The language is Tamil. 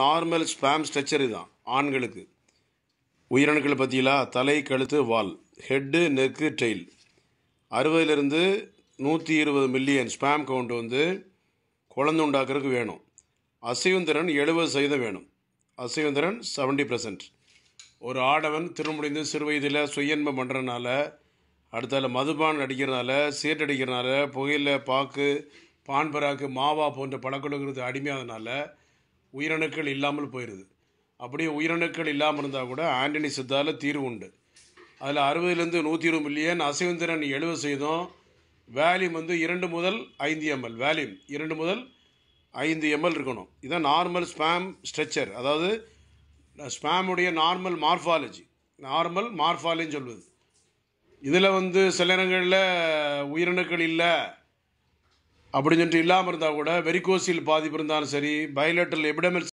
நார்மல் ஸ்பேம் ஸ்ட்ரக்சர் இதுதான் ஆண்களுக்கு. உயிரணுக்கள் பற்றிலா தலை, கழுத்து, வால், ஹெட்டு, நெக்கு, டெயில். 60லிருந்து 120 மில்லியன் ஸ்பேம் கவுண்ட் வந்து குழந்தை உண்டாக்குறதுக்கு வேணும். அசைவுந்திறன் 70% வேணும். அசைவுந்திறன் 70%. ஒரு ஆடவன் திருமுடிந்து சிறு வயதில் சுயன்பம் பண்ணுறதுனால, அடுத்தால மதுபான் அடிக்கிறதுனால, சீட் அடிக்கிறதுனால, புகையில, பாக்கு, பான்பராக்கு, மாவா போன்ற பழக்கங்களுக்கு அடிமையானதுனால உயிரணுக்கள் இல்லாமல் போயிடுது. அப்படியே உயிரணுக்கள் இல்லாமல் இருந்தால் கூட ஆண்டனி சித்தாவில் தீர்வு உண்டு. அதில் 60லேருந்து 120 மில்லியன், அசைவுந்திறன் 70%, வேல்யூம் வந்து 2 முதல் 5 ml, வேல்யூம் 2 முதல் 5 ml இருக்கணும். இதுதான் நார்மல் ஸ்பேம் ஸ்ட்ரக்சர், அதாவது ஸ்பேமுடைய நார்மல் மார்ஃபாலஜின்னு சொல்வது. இதில் வந்து சில நேரங்களில் உயிரணுக்கள் இல்லை அப்படின்னு சொல்லிட்டு இல்லாமல் இருந்தால் கூட வெரிகோசில் பாதிப்பு இருந்தாலும் சரி, பைலேட்டரல் எபிடெமல்